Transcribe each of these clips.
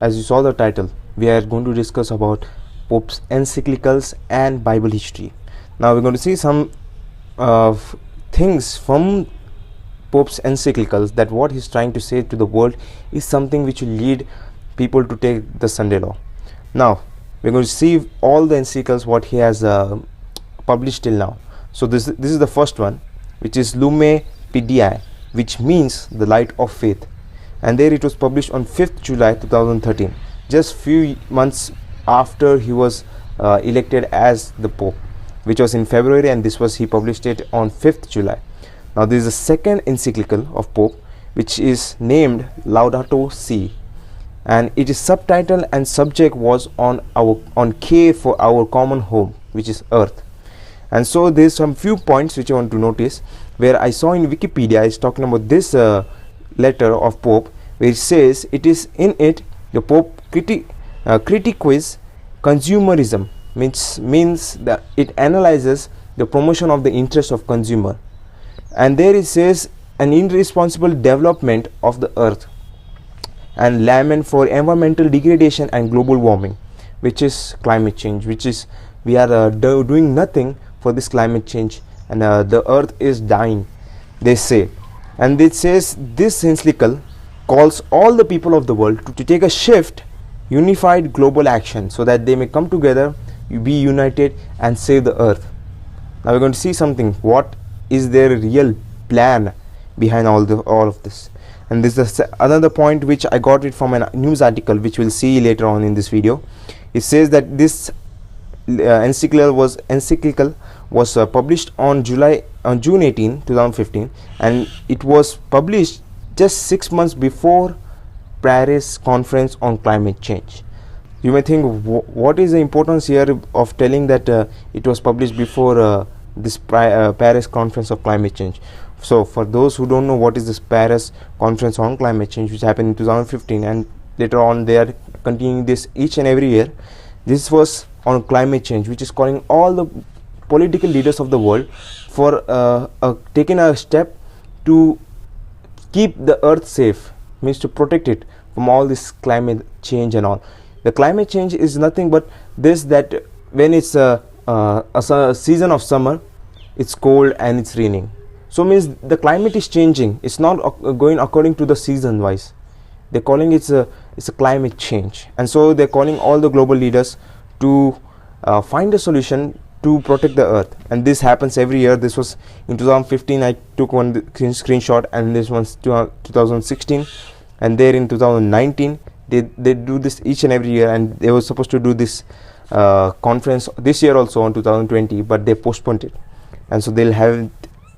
as you saw the title, we are going to discuss about Pope's encyclicals and Bible history. Now we're going to see some things from Pope's encyclicals, that what he's trying to say to the world is something which will lead people to take the Sunday law. Now we're going to see all the encyclicals what he has published till now. So this is the first one, which is Lume Pidei, which means the light of faith, and there it was published on 5th July 2013, just few months after he was elected as the Pope, which was in February, and this was he published it on 5th July. Now this is the second encyclical of Pope, which is named Laudato Si, and it is subtitle and subject was on K for our common home, which is earth. And so there's some few points which I want to notice, where I saw in Wikipedia is talking about this letter of Pope, where it says it is in it the Pope critiques consumerism, means that it analyzes the promotion of the interest of consumer, and there it says an irresponsible development of the earth, and lament for environmental degradation and global warming, which is climate change, which is we are doing nothing for this climate change, and the earth is dying, they say. And it says this encyclical calls all the people of the world to take a shift, unified global action, so that they may come together, be united and save the earth. Now we're going to see something, what is their real plan behind all of this. And this is another point which I got it from a news article, which we'll see later on in this video. It says that this encyclical was published on June 18, 2015, and it was published just 6 months before Paris conference on climate change. You may think, what is the importance here of telling that it was published before this Paris conference of climate change? So for those who don't know what is this Paris conference on climate change, which happened in 2015, and later on they are continuing this each and every year, this was on climate change, which is calling all the political leaders of the world for taking a step to keep the earth safe, means to protect it from all this climate change and all. The climate change is nothing but this, that when it's a season of summer, it's cold and it's raining. So means the climate is changing. It's not going according to the season wise. They're calling it's a climate change, and so they're calling all the global leaders to find a solution to protect the earth. And this happens every year. This was in 2015. I took one screenshot, and this one's 2016, and there in 2019 they do this each and every year, and they were supposed to do this conference this year also on 2020, but they postponed it, and so they'll have it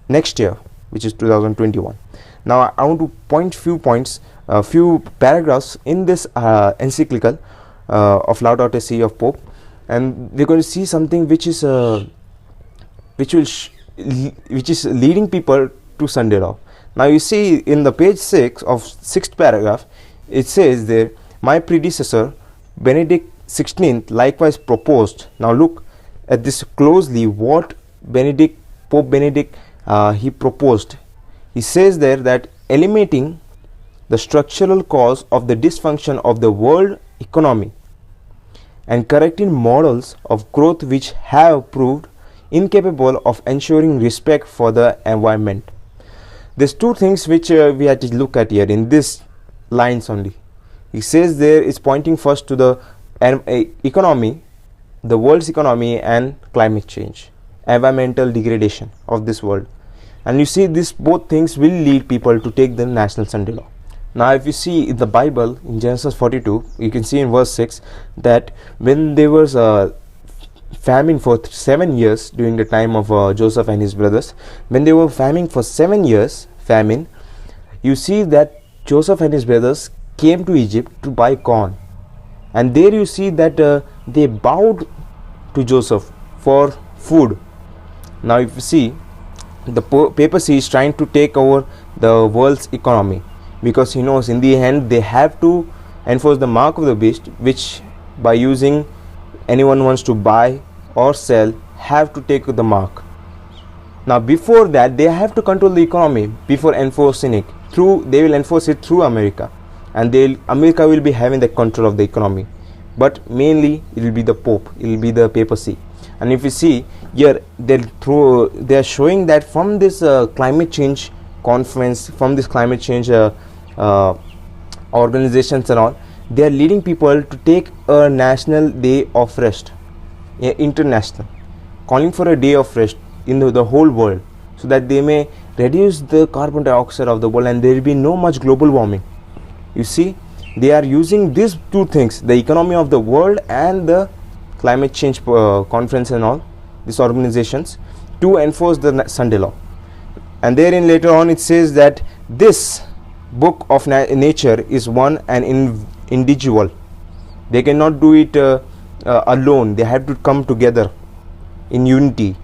next year, which is 2021. Now I want to point few points, few paragraphs in this encyclical of Laudato Si of Pope, and we're going to see something which is which is leading people to Sunday law. Now you see in the page 6 of 6th paragraph, it says there, my predecessor Benedict XVI likewise proposed. Now look at this closely, what Pope Benedict he proposed. He says there that eliminating the structural cause of the dysfunction of the world economy and correcting models of growth which have proved incapable of ensuring respect for the environment. There's two things which we have to look at here in this lines only. He says there is pointing first to the economy, the world's economy, and climate change, environmental degradation of this world. And you see, this both things will lead people to take the national Sunday law. Now if you see in the Bible, in Genesis 42, you can see in verse 6 that when there was a famine for 7 years during the time of Joseph and his brothers, when they were famine for 7 years, you see that Joseph and his brothers came to Egypt to buy corn, and there you see that they bowed to Joseph for food. Now if you see, the papacy is trying to take over the world's economy, because he knows in the end they have to enforce the mark of the beast, which by using anyone wants to buy or sell have to take the mark. Now before that they have to control the economy before enforcing it through, they will enforce it through America, and America will be having the control of the economy, but mainly it will be the Pope, it will be the papacy. And if you see here, they are showing that from this climate change conference, from this climate change organizations and all, they are leading people to take a national day of rest, international, calling for a day of rest in the whole world, so that they may reduce the carbon dioxide of the world and there will be no much global warming. You see, they are using these two things, the economy of the world and the climate change conference and all these organizations, to enforce the Sunday law. And therein later on it says that this book of nature is one and individual. They cannot do it alone, they have to come together in unity.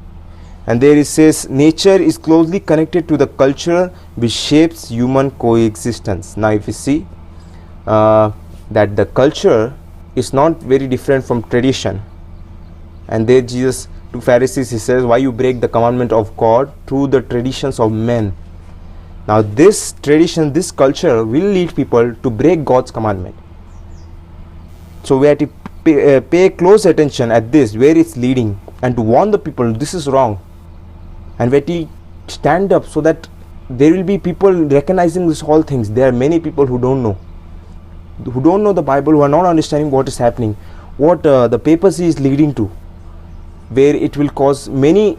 And there it says nature is closely connected to the culture which shapes human coexistence. Now if you see that the culture is not very different from tradition, and there Jesus to Pharisees, he says, why you break the commandment of God through the traditions of men. Now this tradition, this culture will lead people to break God's commandment. So we have to pay close attention at this, where it's leading, and to warn the people this is wrong, and we have to stand up so that there will be people recognizing this whole things. There are many people who don't know the Bible, who are not understanding what is happening, what the papacy is leading to, where it will cause many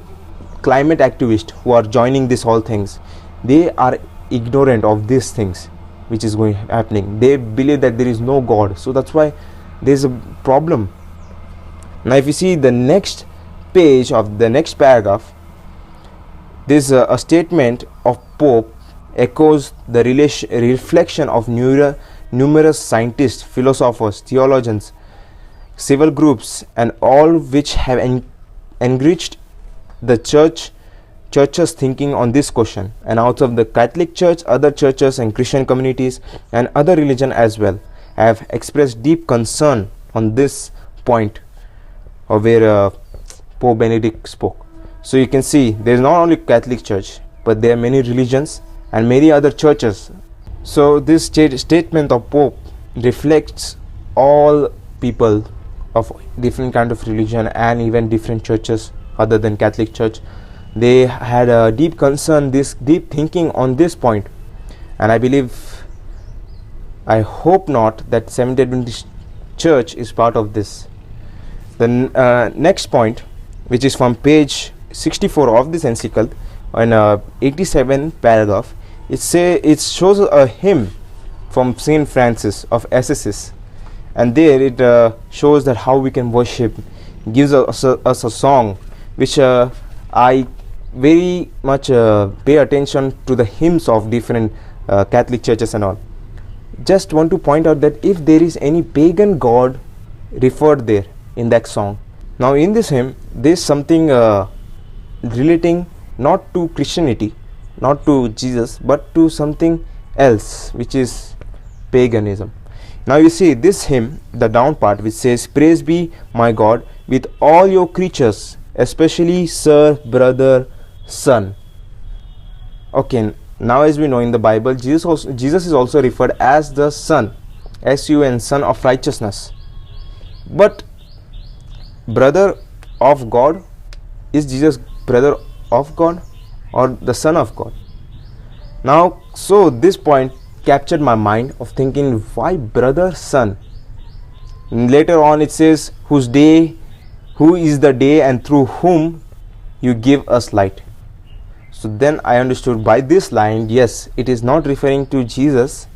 climate activists who are joining this whole things. They are ignorant of these things which is happening. They believe that there is no God, so that's why there is a problem. Now if you see the next page of the next paragraph, this a statement of Pope echoes the reflection of numerous scientists, philosophers, theologians, civil groups, and all which have enriched the church's thinking on this question. And out of the Catholic Church, other churches and Christian communities and other religion as well have expressed deep concern on this point of where Pope Benedict spoke. So you can see there is not only Catholic Church, but there are many religions and many other churches. So this statement of Pope reflects all people of different kind of religion and even different churches other than Catholic Church. They had a deep concern, this deep thinking on this point, and I hope not that Seventh-day Adventist Church is part of this. The next point, which is from page 64 of this encyclical, in 87 paragraph, it shows a hymn from Saint Francis of Assisi, and there it shows that how we can worship, gives us a song which I very much pay attention to the hymns of different Catholic churches and all. Just want to point out that if there is any pagan god referred there in that song, now in this hymn there is something relating not to Christianity, not to Jesus, but to something else, which is paganism. Now you see this hymn, the down part, which says, praise be my God with all your creatures, especially sir, brother, son. Okay, now as we know in the Bible, Jesus is also referred as the Son, S-U-N, Son of Righteousness. But brother of God, is Jesus brother of God or the Son of God? Now, so this point captured my mind of thinking, why brother, son? And later on it says, who is the day and through whom you give us light. So then I understood by this line, yes, it is not referring to Jesus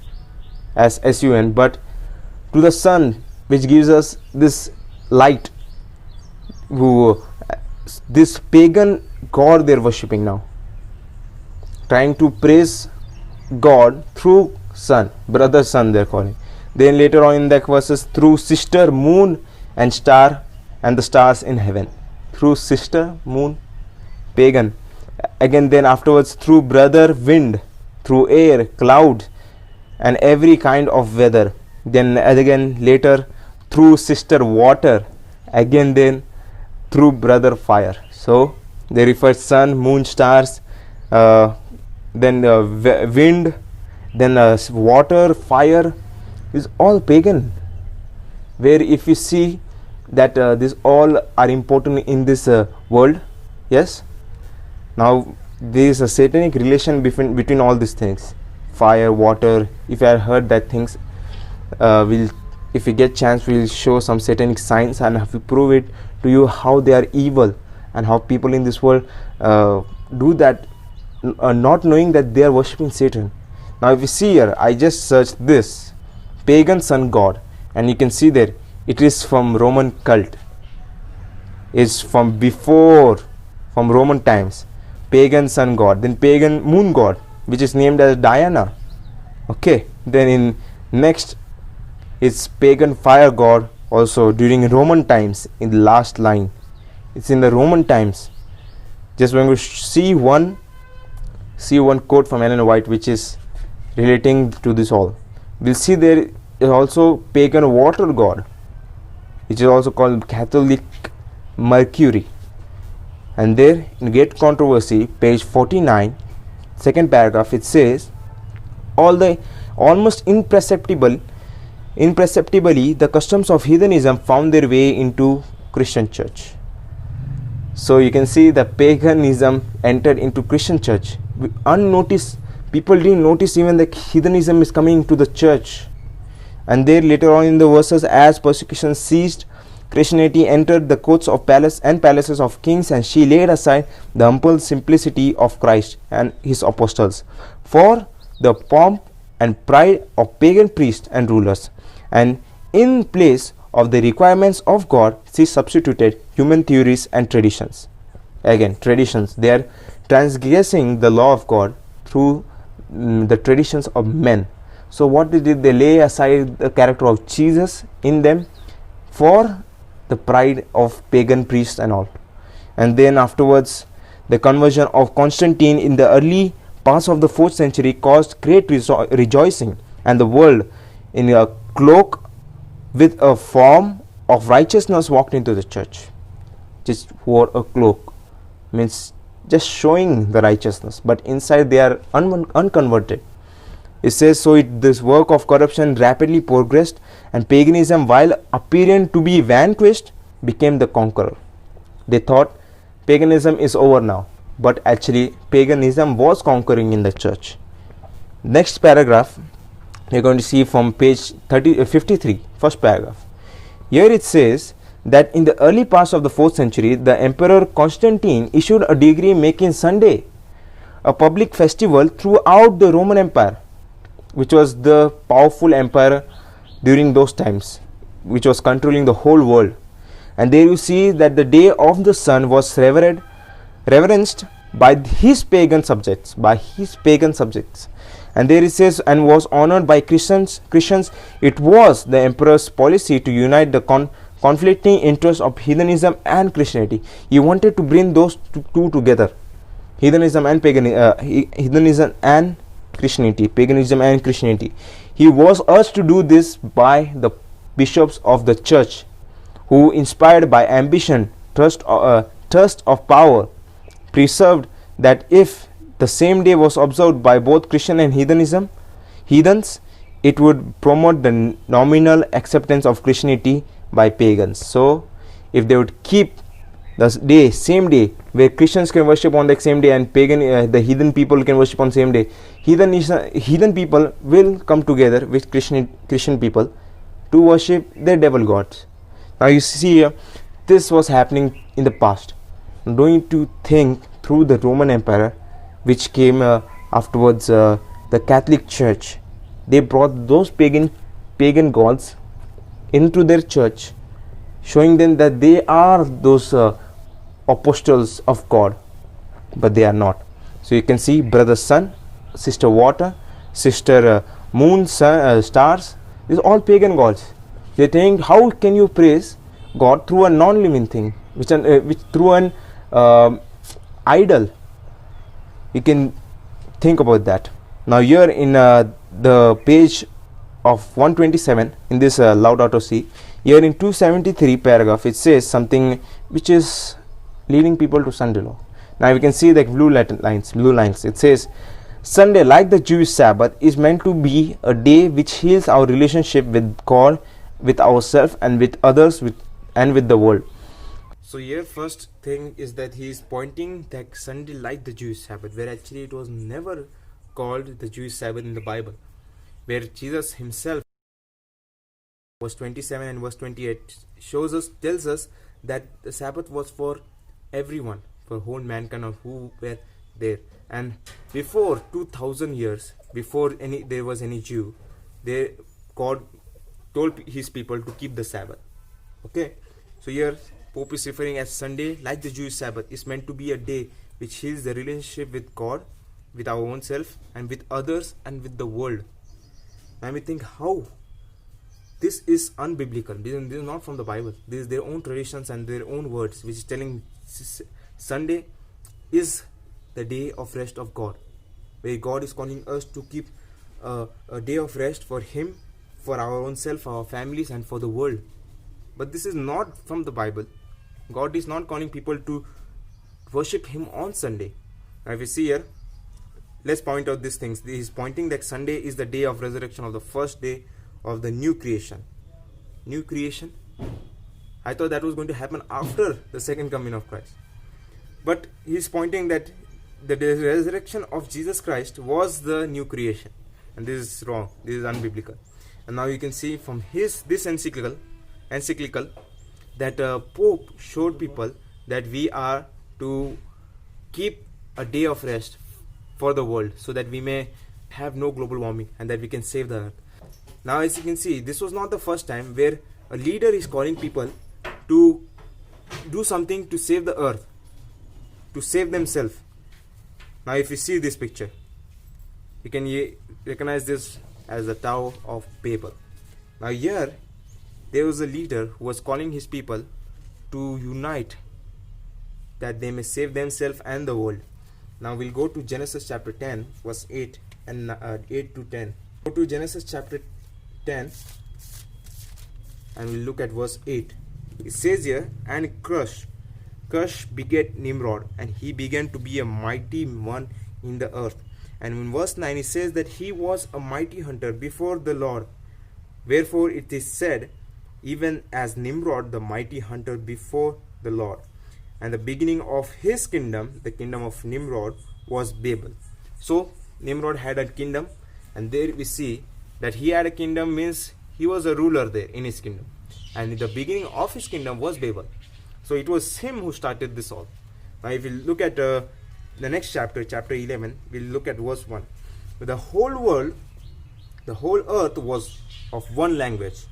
as S-U-N, but to the Son, which gives us this light, who this pagan god they are worshipping now, trying to praise God through Son, brother, son they are calling. Then later on in the verses, through sister, moon and star and the stars in heaven. Through sister, moon, pagan. Again then afterwards, through brother, wind, through air, cloud and every kind of weather. Then again later, through sister, water. Again then through brother, fire. So they refer sun, moon, stars, then wind, then water, fire, is all pagan, where if you see that this all are important in this world. Yes, now there is a satanic relation between all these things, fire, water. If I heard that things will, if we get chance, we'll show some satanic signs and have to prove it to you how they are evil and how people in this world do that, not knowing that they are worshipping Satan. Now if you see here, I just searched this pagan sun god, and you can see there it is from Roman cult, is from before, from Roman times, pagan sun god, then pagan moon god, which is named as Diana. Okay, then in next it's pagan fire god, also during Roman times. In the last line, it's in the Roman times. Just going to see one quote from Ellen White which is relating to this all. We'll see there is also pagan water god, which is also called Catholic Mercury. And there in Great Controversy, page 49, second paragraph, it says, almost imperceptibly the customs of heathenism found their way into Christian church. So you can see the paganism entered into Christian church unnoticed. People didn't notice even the heathenism is coming to the church. And there later on in the verses, as persecution ceased, Christianity entered the courts of palaces of kings, and she laid aside the humble simplicity of Christ and his apostles for the pomp and pride of pagan priests and rulers. And in place of the requirements of God, she substituted human theories and traditions. Again, traditions. They are transgressing the law of God through the traditions of men. So what they did, they lay aside the character of Jesus in them for the pride of pagan priests and all. And then afterwards, the conversion of Constantine in the early parts of the 4th century caused great rejoicing, and the world in a cloak with a form of righteousness walked into the church. Just wore a cloak, means just showing the righteousness, but inside they are unconverted. It says, so this work of corruption rapidly progressed, and paganism, while appearing to be vanquished, became the conqueror. They thought paganism is over now, but actually paganism was conquering in the church. Next paragraph we are going to see from page 53, first paragraph. Here it says that in the early parts of the 4th century, the Emperor Constantine issued a decree making Sunday a public festival throughout the Roman Empire, which was the powerful empire during those times, which was controlling the whole world. And there you see that the day of the sun was reverenced by his pagan subjects, and there it says, and was honored by Christians. It was the emperor's policy to unite the conflicting interests of heathenism and Christianity. He wanted to bring those two together, heathenism and Christianity. He was urged to do this by the bishops of the church, who, inspired by ambition, thirst of power, perceived that if the same day was observed by both Christian and heathens, it would promote the nominal acceptance of Christianity by pagans. So if they would keep the same day, where Christians can worship on the same day and the heathen people can worship on the same day, heathen people will come together with Christian people to worship their devil gods. Now you see here, this was happening in the past. Don't need to think through the Roman Empire, which came afterwards, the Catholic Church. They brought those pagan gods into their church, showing them that they are those apostles of God, but they are not. So you can see brother sun, sister water, sister moon, sun, stars. These are all pagan gods. They think, how can you praise God through a non-living thing, which through an idol? You can think about that. Now here in the page of 127 in this Laudato Si, here in 273 paragraph, it says something which is leading people to Sunday law. Now we can see the blue lines. It says, Sunday, like the Jewish Sabbath, is meant to be a day which heals our relationship with God, with ourselves, and with others, and with the world. So here first thing is that he is pointing that Sunday like the Jewish Sabbath, where actually it was never called the Jewish Sabbath in the Bible, where Jesus himself, verse 27 and verse 28 tells us that the Sabbath was for everyone, for whole mankind of who were there. And before 2000 years, before there was any Jew, God told his people to keep the Sabbath. Okay, so here Pope is referring as Sunday like the Jewish Sabbath is meant to be a day which heals the relationship with God, with our own self, and with others, and with the world. Now we think how this is unbiblical. This is not from the Bible. This is their own traditions and their own words, which is telling Sunday is the day of rest of God, where God is calling us to keep a day of rest for Him, for our own self, for our families, and for the world. But this is not from the Bible. God is not calling people to worship Him on Sunday. Now if you see here, let's point out these things. He is pointing that Sunday is the day of resurrection, of the first day of the new creation. New creation? I thought that was going to happen after the second coming of Christ. But he is pointing that the resurrection of Jesus Christ was the new creation. And this is wrong. This is unbiblical. And now you can see from this encyclical that Pope showed people that we are to keep a day of rest for the world, so that we may have no global warming and that we can save the earth. Now as you can see, this was not the first time where a leader is calling people to do something to save the earth, to save themselves. Now if you see this picture, you can recognize this as the Tower of Babel. Now here there was a leader who was calling his people to unite, that they may save themselves and the world. Now we'll go to Genesis chapter 10 verse 8 and 8 to 10. Go to Genesis chapter 10 and we'll look at verse 8. It says here, and Cush begat Nimrod, and he began to be a mighty one in the earth. And in verse 9 it says that he was a mighty hunter before the Lord. Wherefore it is said, even as Nimrod the mighty hunter before the Lord. And the beginning of his kingdom, the kingdom of Nimrod, was Babel. So Nimrod had a kingdom, and there we see that he had a kingdom means he was a ruler there in his kingdom. And the beginning of his kingdom was Babel. So it was him who started this all. Now if you look at the next chapter, chapter 11, we'll look at verse 1. The whole world, the whole earth was of one language,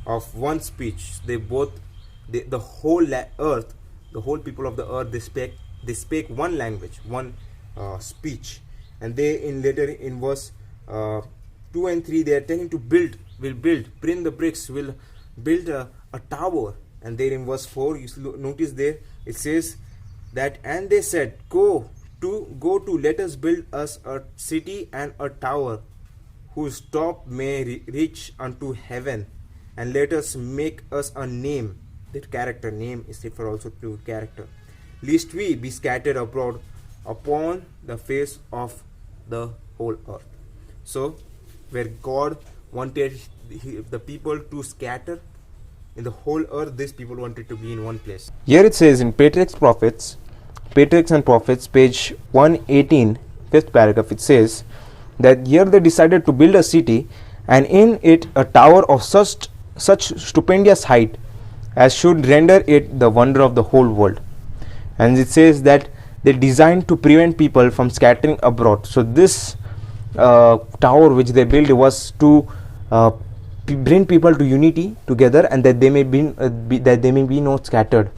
of one speech. The whole earth, the whole people of the earth, they spake one language, one speech. And they later in verse 2 and 3 they are telling to bring the bricks, will build a tower. And there in verse 4 you notice there it says that, and they said, go to let us build us a city and a tower whose top may reach unto heaven, and let us make us a name. That character name is referred also to character, lest we be scattered abroad upon the face of the whole earth. So where God wanted the people to scatter in the whole earth, these people wanted to be in one place. Here it says in Patriarchs and Prophets, page 118, fifth paragraph, it says that here they decided to build a city, and in it a tower of such stupendous height as should render it the wonder of the whole world. And it says that they designed to prevent people from scattering abroad. So this tower which they built was to bring people to unity together, and that they may be not scattered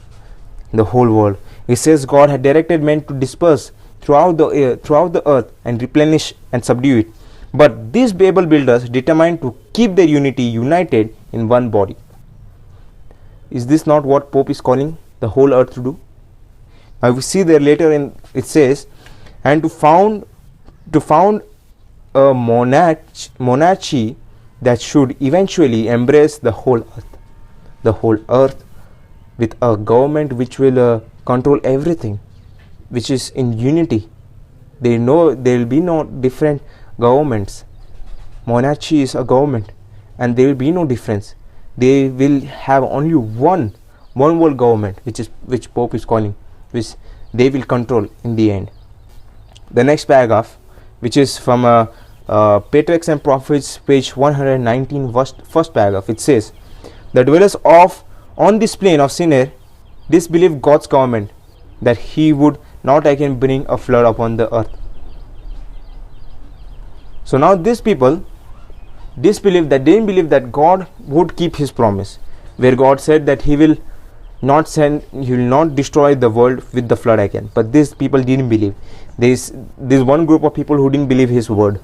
in the whole world. It says God had directed men to disperse throughout the earth and replenish and subdue it. But these Babel builders determined to keep their unity united in one body. Is this not what Pope is calling the whole earth to do? Now we see there later it says, and to found a monarchy that should eventually embrace the whole earth with a government which will control everything, which is in unity. They know there will be no different governments. Monarchy is a government, and there will be no difference. They will have only one world government, which Pope is calling, which they will control in the end. The next paragraph, which is from Patriarchs and Prophets, page 119, first paragraph, it says, the dwellers on this plain of Sinai disbelieved God's government, that he would not again bring a flood upon the earth. So now these people disbelieved, that they didn't believe that God would keep his promise, where God said that he will not destroy the world with the flood again. But these people didn't believe. There's one group of people who didn't believe his word,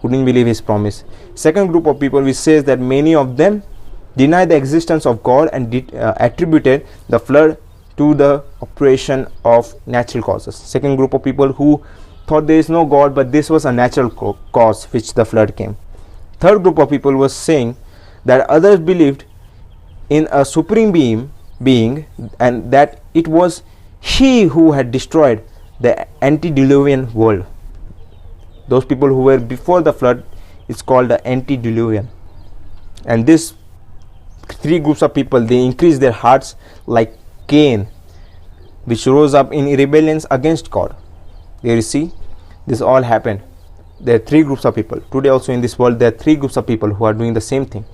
who didn't believe his promise. Second group of people, which says that many of them denied the existence of God and attributed the flood to the operation of natural causes. Second group of people who thought there is no God, but this was a natural cause which the flood came. Third group of people was saying that others believed in a supreme being, and that it was he who had destroyed the antediluvian world. Those people who were before the flood is called the antediluvian. And this three groups of people, they increased their hearts like Cain, which rose up in rebellions against God. There you see, this all happened. There are three groups of people. Today also in this world there are three groups of people who are doing the same thing.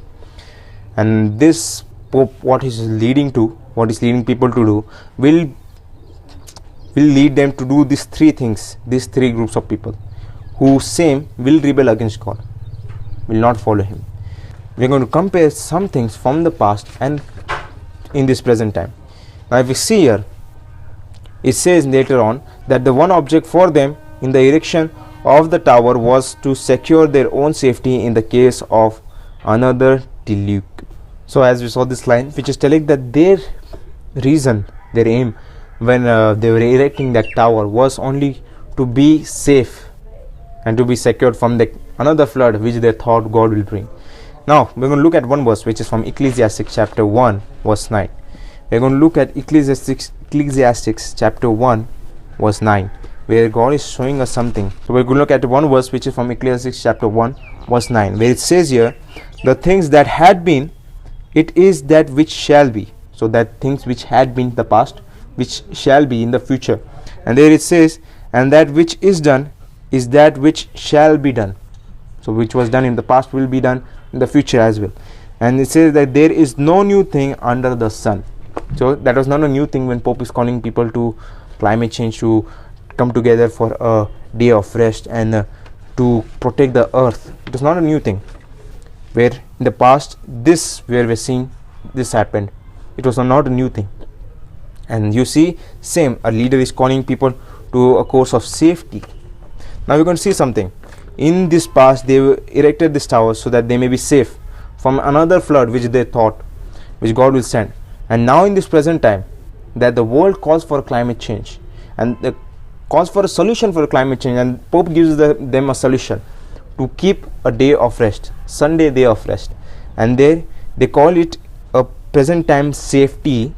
And this Pope, what is leading people to do, will lead them to do these three things. These three groups of people who same will rebel against God, will not follow him. We are going to compare some things from the past and in this present time. Now if we see here, it says later on that the one object for them in the erection of the tower was to secure their own safety in the case of another deluge. So as we saw this line, which is telling that their reason, their aim when they were erecting that tower was only to be safe and to be secured from another flood which they thought God will bring. Now we're going to look at one verse which is from Ecclesiastes chapter 1 verse 9. We're going to look at Ecclesiastes chapter 1 verse 9, where God is showing us something. So we're going to look at one verse which is from Ecclesiastes chapter 1 verse 9, where it says here, the things that had been, it is that which shall be. So that things which had been in the past, which shall be in the future. And there it says, and that which is done is that which shall be done. So which was done in the past will be done in the future as well. And it says that there is no new thing under the sun. So that was not a new thing when Pope is calling people to climate change, to come together for a day of rest and to protect the earth. It was not a new thing. Where in the past, this where we're seeing this happened, it was not a new thing. And you see, same, a leader is calling people to a course of safety. Now we're going to see something. In this past, they erected this tower so that they may be safe from another flood which they thought, which God will send. And now in this present time, that the world calls for climate change and the calls for a solution for climate change, and Pope gives them a solution to keep a day of rest, Sunday day of rest. And they call it a present time safety,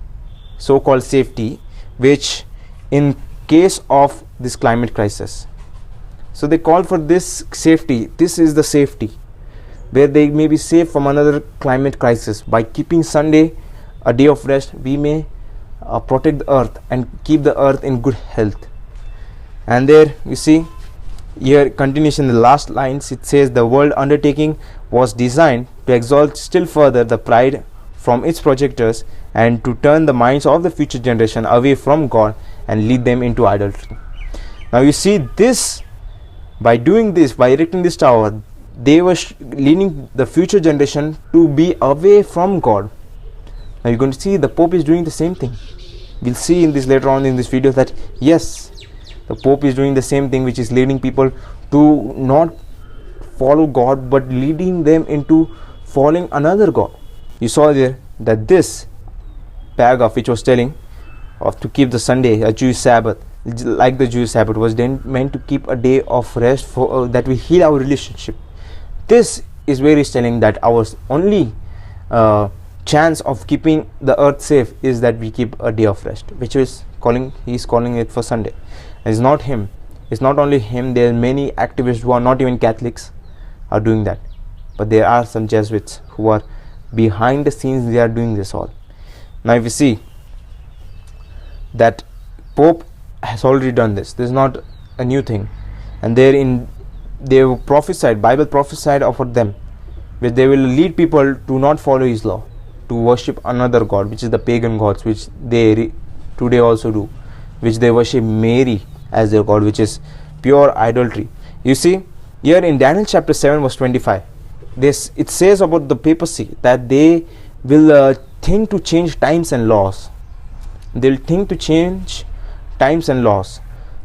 so-called safety, which in case of this climate crisis. So they call for this safety. This is the safety where they may be safe from another climate crisis. By keeping Sunday a day of rest, we may protect the earth and keep the earth in good health. And there you see, here continuation in the last lines, it says the world undertaking was designed to exalt still further the pride from its projectors and to turn the minds of the future generation away from God and lead them into idolatry. Now you see this, by doing this, by erecting this tower, they were leading the future generation to be away from God. Now you're going to see the Pope is doing the same thing. We'll see in this later on in this video that yes, the Pope is doing the same thing, which is leading people to not follow God but leading them into following another God. You saw there that this paragraph which was telling of to keep the Sunday, a Jewish Sabbath, like the Jewish Sabbath, was then meant to keep a day of rest for that will heal our relationship. This is where he's telling that our only chance of keeping the earth safe is that we keep a day of rest, which is he's calling it for Sunday. It's not him. It's not only him, there are many activists who are not even Catholics are doing that, but there are some Jesuits who are behind the scenes, they are doing this all. Now if you see that Pope has already done this is not a new thing, and they prophesied, Bible prophesied about them, where they will lead people to not follow his law, to worship another god, which is the pagan gods, which they today also do, which they worship Mary as their god, which is pure idolatry. You see here in Daniel chapter 7 verse 25, it says about the papacy that they will think to change times and laws. They'll think to change times and laws,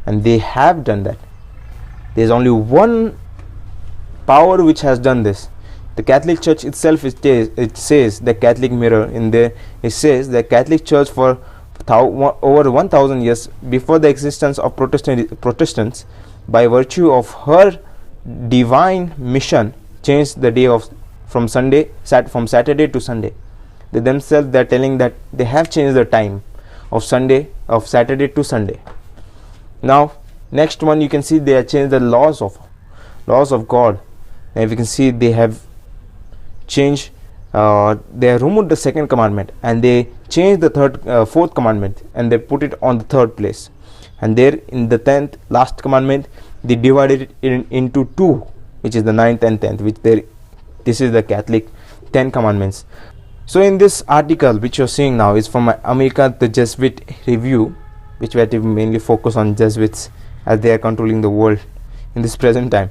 and they have done that. There's only one power which has done this. The Catholic Church itself, it says, the Catholic Mirror in there, it says the Catholic Church for over 1000 years before the existence of Protestants, by virtue of her divine mission, changed the day from Saturday to Sunday. They themselves, they're telling that they have changed the time of Saturday to Sunday. Now next one, you can see they have changed the laws of God. And if you can see, they have changed, they have removed the second commandment, and they changed the fourth commandment, and they put it on the third place. And there in the 10th last commandment, they divided it into two, which is the 9th and 10th, this is the Catholic 10 commandments. So in this article which you're seeing now is from America, the Jesuit Review, which we have to mainly focus on Jesuits as they are controlling the world in this present time.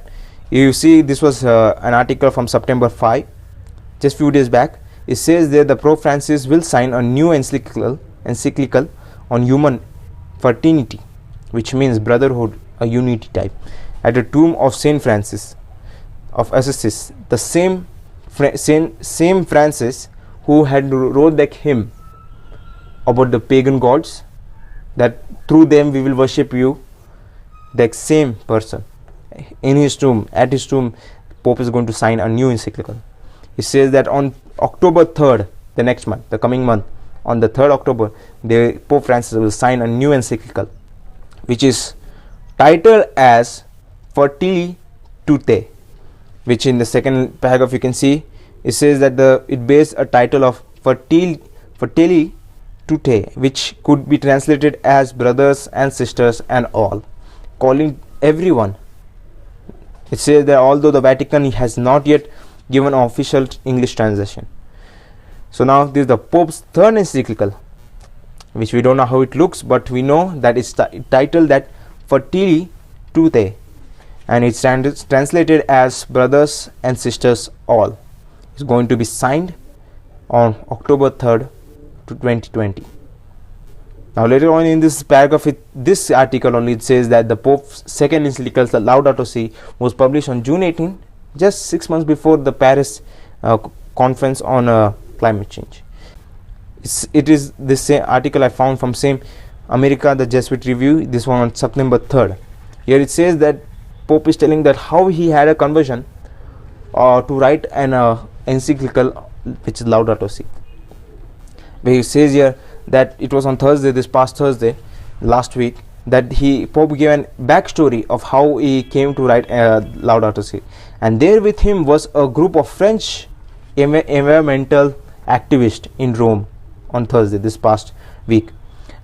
You see, this was an article from September 5, just few days back. It says there the Pope Francis will sign a new encyclical on human fraternity, which means brotherhood, a unity type, at the tomb of Saint Francis of Assisi, the same Francis who had wrote that hymn about the pagan gods, that through them we will worship you. The same person, in his tomb, at his tomb, Pope is going to sign a new encyclical. It says that on October 3rd, the next month, the coming month, on the 3rd October, the Pope Francis will sign a new encyclical, which is titled as Fratelli Tutte, which in the second paragraph you can see, it says that it bears a title of Fratelli Tutte, which could be translated as brothers and sisters and all, calling everyone. It says that although the Vatican has not yet given an official English translation. So now this is the Pope's third encyclical, which we don't know how it looks, but we know that it's titled that Fratelli Tutte, and it's translated as brothers and sisters all. It's going to be signed on October 3rd to 2020. Now later on in this paragraph, this article only, it says that the Pope's second encyclical, the Laudato Si, was published on June 18, just 6 months before the Paris conference on climate change. It is this same article I found from same America, the Jesuit Review, this one on September 3rd. Here it says that Pope is telling that how he had a conversion to write an encyclical, which is Laudato Si. Where he says here that it was on Thursday, this past Thursday, last week, that Pope gave an backstory of how he came to write Laudato Si, and there with him was a group of French environmental activists in Rome on Thursday, this past week.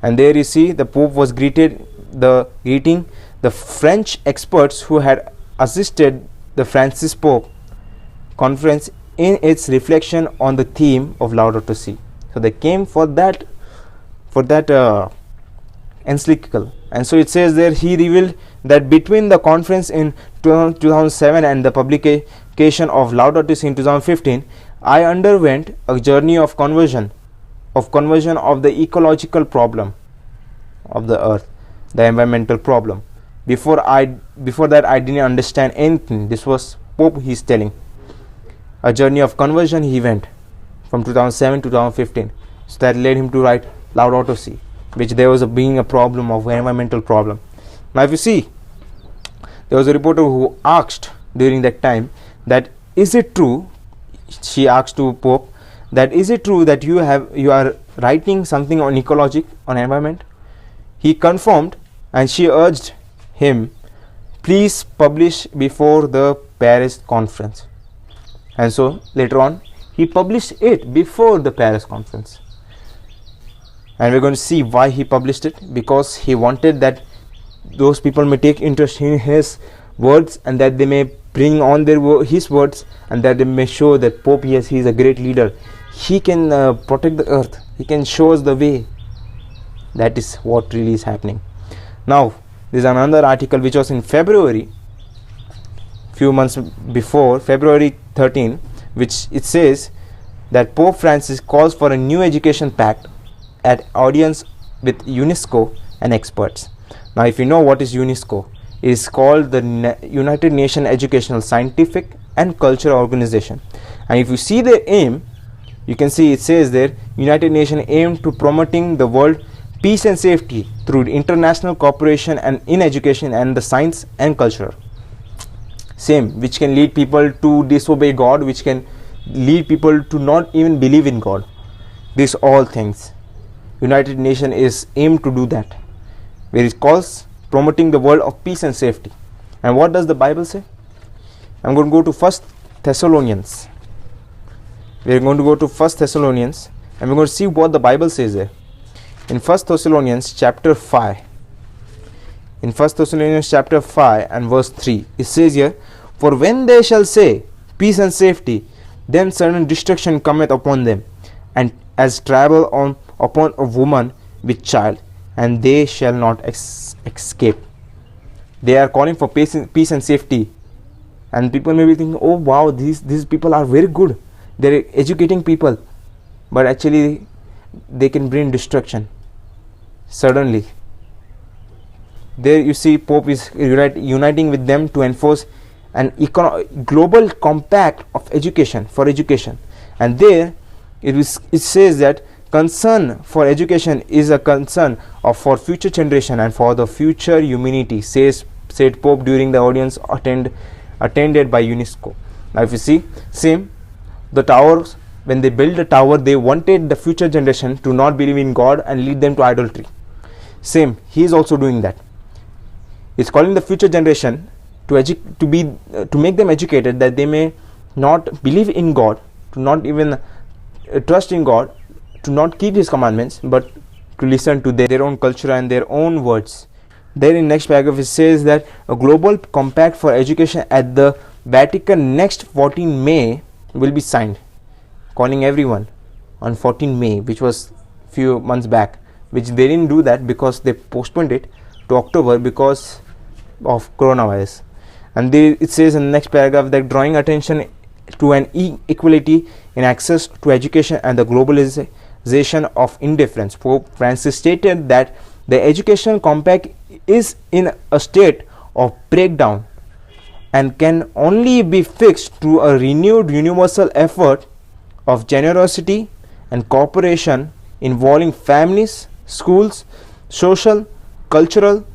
And there you see the Pope was greeting the French experts who had assisted the Francis Pope conference in its reflection on the theme of Laudato Si. So they came for that encyclical. And so it says there, he revealed that between the conference in 2007 and the publication of Laudato Si in 2015, I underwent a journey of conversion of the ecological problem of the earth, the environmental problem. Before that I didn't understand anything. This was Pope, he's telling. A journey of conversion he went from 2007 to 2015. So that led him to write Laudato Si, which there was being a problem of environmental problem. Now if you see, there was a reporter who asked during that time that is it true, she asked to Pope, that is it true that you are writing something on ecology, on environment? He confirmed, and she urged him please publish before the Paris conference. And so later on he published it before the Paris conference. And we're going to see why he published it, because he wanted that those people may take interest in his words, and that they may bring on his words, and that they may show that Pope, yes, he is a great leader, he can protect the earth, he can show us the way. That is what really is happening. Now there's another article which was in February, few months before, February 13, which it says that Pope Francis calls for a new education pact at audience with UNESCO and experts. Now if you know what is UNESCO, it is called the United Nations Educational, Scientific and Cultural Organization. And if you see the aim, you can see it says there, United Nations aim to promoting the world peace and safety through international cooperation and in education and the science and culture. Same, which can lead people to disobey God, which can lead people to not even believe in God. These all things, United Nations is aimed to do that, where it calls promoting the world of peace and safety. And what does the Bible say? I'm going to go to 1 Thessalonians. We're going to go to 1 Thessalonians and we're going to see what the Bible says there. In 1 Thessalonians chapter 5, in 1 Thessalonians chapter 5 and verse 3, it says here, for when they shall say peace and safety, then sudden destruction cometh upon them, and as travel upon a woman with child, and they shall not escape. They are calling for peace and safety, and people may be thinking, oh wow, these people are very good, they're educating people, but actually they can bring destruction suddenly. There you see Pope is uniting with them to enforce an global compact of education, for education. And there it says that concern for education is a concern for future generation and for the future humanity, said Pope during the audience attended by UNESCO. Now if you see, same, the towers, when they built the tower, they wanted the future generation to not believe in God and lead them to idolatry. Same, he is also doing that. He's calling the future generation to make them educated, that they may not believe in God, to not even trust in God, to not keep his commandments, but to listen to their own culture and their own words. There in next paragraph it says that a global compact for education at the Vatican next 14 May will be signed, calling everyone on 14 May, which was few months back, which they didn't do that because they postponed it to October because of coronavirus. And it says in the next paragraph that drawing attention to an equality in access to education and the globalization of indifference, Pope Francis stated that the educational compact is in a state of breakdown and can only be fixed through a renewed universal effort of generosity and cooperation involving families, schools, social, cultural,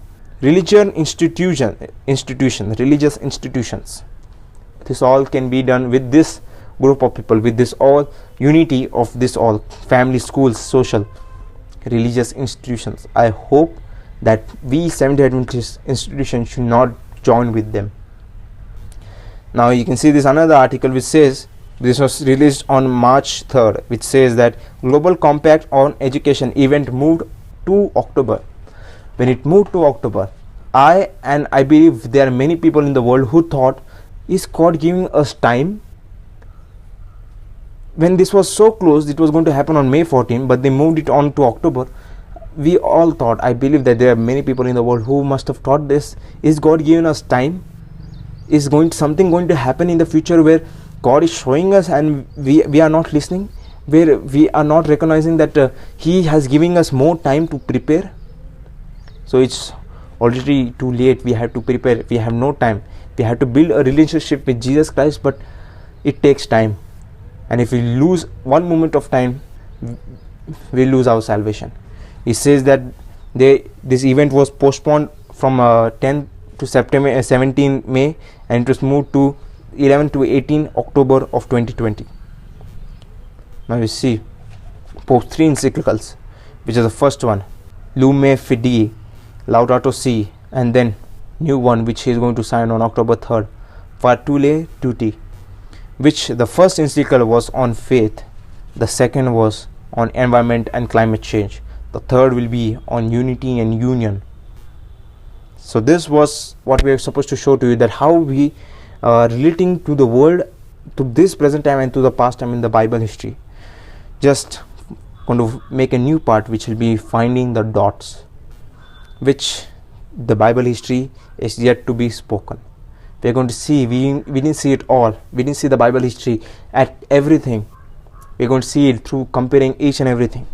religious institutions. This all can be done with this group of people, with this all unity of this all family, schools, social, religious institutions. I hope that we Seventh-day Adventist institutions should not join with them. Now you can see this another article which says, this was released on March 3rd, which says that Global Compact on Education event moved to October. When it moved to October, I believe there are many people in the world who thought, is God giving us time? When this was so close, it was going to happen on May 14, but they moved it on to October. We all thought, I believe that there are many people in the world who must have thought this, is God giving us time? Is something going to happen in the future where God is showing us and we are not listening, where we are not recognizing that he has given us more time to prepare? So it's already too late. We have to prepare. We have no time. We have to build a relationship with Jesus Christ, but it takes time. And if we lose one moment of time, we lose our salvation. It says that this event was postponed from 10 to 17 May, and it was moved to 11 to 18 October of 2020. Now you see Pope's 3 encyclicals, which is the first one, Lume Fidei, Laudato Si, and then new one which he is going to sign on October 3rd for Tule Duty, which the first encyclical was on faith, the second was on environment and climate change, the third will be on unity and union. So this was what we are supposed to show to you, that how we are relating to the world, to this present time and to the past time in the Bible history. Just going to make a new part which will be finding the dots, which the Bible history is yet to be spoken. We are going to see, we didn't see it all, we didn't see the Bible history at everything. We are going to see it through comparing each and everything.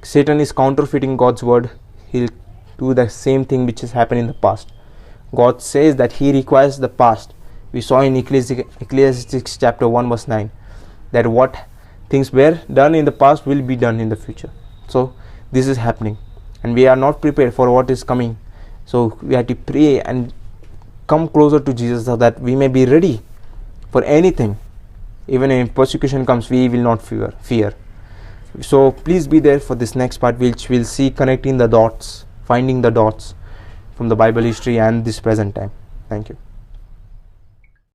Satan is counterfeiting God's word. He'll do the same thing which has happened in the past. God says that he requires the past. We saw in Ecclesiastes chapter 1 verse 9 that what things were done in the past will be done in the future. So this is happening and we are not prepared for what is coming. So we have to pray and come closer to Jesus so that we may be ready for anything. Even if persecution comes, we will not fear. So please be there for this next part, which we'll see connecting the dots, finding the dots from the Bible history and this present time. Thank you.